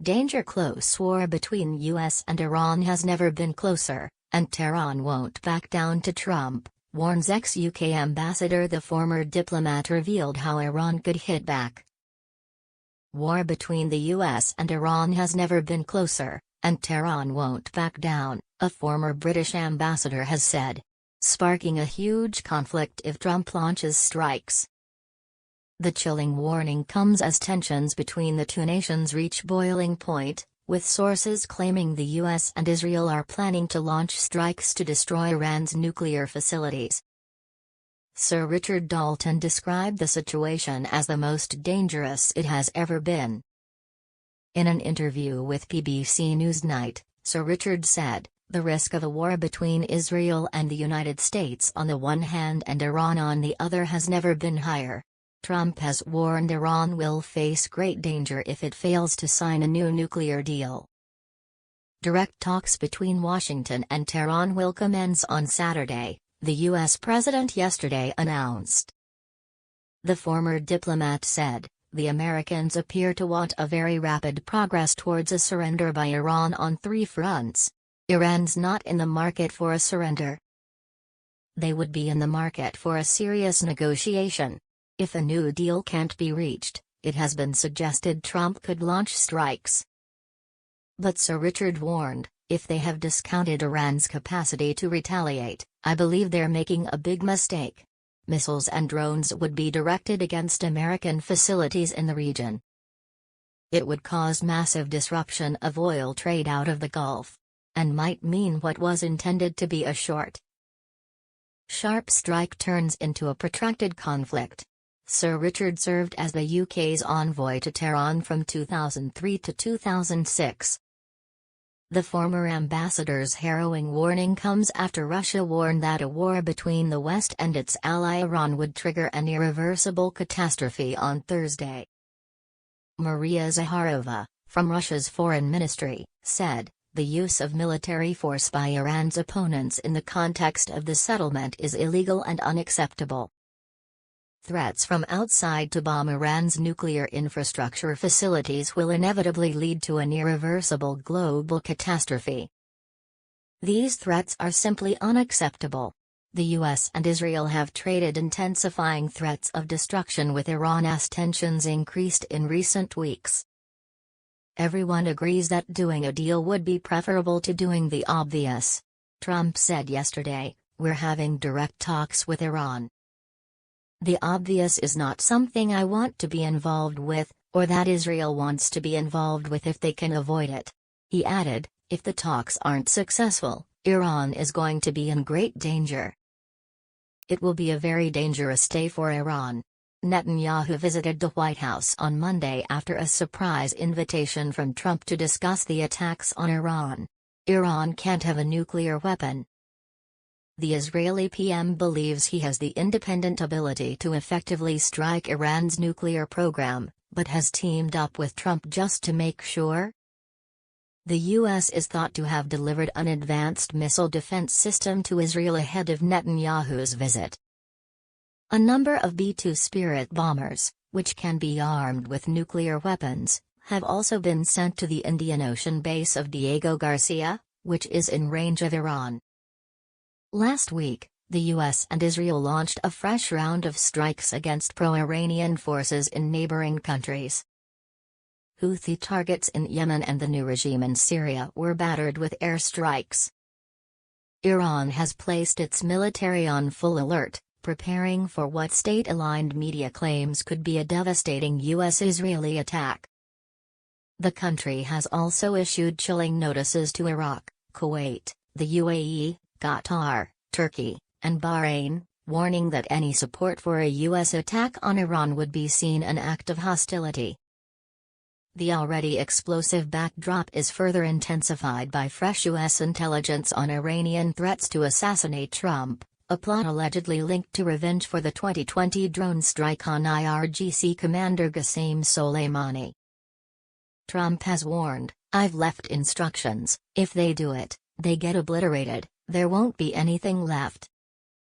Danger close. War between US and Iran has never been closer, and Tehran won't back down to Trump, warns ex-UK ambassador. The former diplomat revealed how Iran could hit back. War between the US and Iran has never been closer, and Tehran won't back down, a former British ambassador has said, sparking a huge conflict if Trump launches strikes. The chilling warning comes as tensions between the two nations reach boiling point, with sources claiming the US and Israel are planning to launch strikes to destroy Iran's nuclear facilities. Sir Richard Dalton described the situation as the most dangerous it has ever been. In an interview with BBC Newsnight, Sir Richard said, "The risk of a war between Israel and the United States on the one hand and Iran on the other has never been higher. Trump has warned Iran will face great danger if it fails to sign a new nuclear deal." Direct talks between Washington and Tehran will commence on Saturday, the U.S. president yesterday announced. The former diplomat said, "The Americans appear to want a very rapid progress towards a surrender by Iran on three fronts. Iran's not in the market for a surrender. They would be in the market for a serious negotiation. If a new deal can't be reached, it has been suggested Trump could launch strikes." But Sir Richard warned, "If they have discounted Iran's capacity to retaliate, I believe they're making a big mistake. Missiles and drones would be directed against American facilities in the region. It would cause massive disruption of oil trade out of the Gulf, and might mean what was intended to be a short, sharp strike turns into a protracted conflict." Sir Richard served as the UK's envoy to Tehran from 2003 to 2006. The former ambassador's harrowing warning comes after Russia warned that a war between the West and its ally Iran would trigger an irreversible catastrophe on Thursday. Maria Zakharova, from Russia's foreign ministry, said, "The use of military force by Iran's opponents in the context of the settlement is illegal and unacceptable. Threats from outside to bomb Iran's nuclear infrastructure facilities will inevitably lead to an irreversible global catastrophe. These threats are simply unacceptable. The US and Israel have traded intensifying threats of destruction with Iran as tensions increased in recent weeks. Everyone agrees that doing a deal would be preferable to doing the obvious," Trump said yesterday. "We're having direct talks with Iran. The obvious is not something I want to be involved with, or that Israel wants to be involved with if they can avoid it." He added, "If the talks aren't successful, Iran is going to be in great danger. It will be a very dangerous day for Iran." Netanyahu visited the White House on Monday after a surprise invitation from Trump to discuss the attacks on Iran. Iran can't have a nuclear weapon. The Israeli PM believes he has the independent ability to effectively strike Iran's nuclear program, but has teamed up with Trump just to make sure. The U.S. is thought to have delivered an advanced missile defense system to Israel ahead of Netanyahu's visit. A number of B-2 Spirit bombers, which can be armed with nuclear weapons, have also been sent to the Indian Ocean base of Diego Garcia, which is in range of Iran. Last week, the US and Israel launched a fresh round of strikes against pro-Iranian forces in neighboring countries. Houthi targets in Yemen and the new regime in Syria were battered with airstrikes. Iran has placed its military on full alert, preparing for what state-aligned media claims could be a devastating US-Israeli attack. The country has also issued chilling notices to Iraq, Kuwait, the UAE, Qatar, Turkey, and Bahrain, warning that any support for a U.S. attack on Iran would be seen an act of hostility. The already explosive backdrop is further intensified by fresh U.S. intelligence on Iranian threats to assassinate Trump, a plot allegedly linked to revenge for the 2020 drone strike on IRGC commander Qasem Soleimani. Trump has warned, "I've left instructions, if they do it, they get obliterated. There won't be anything left."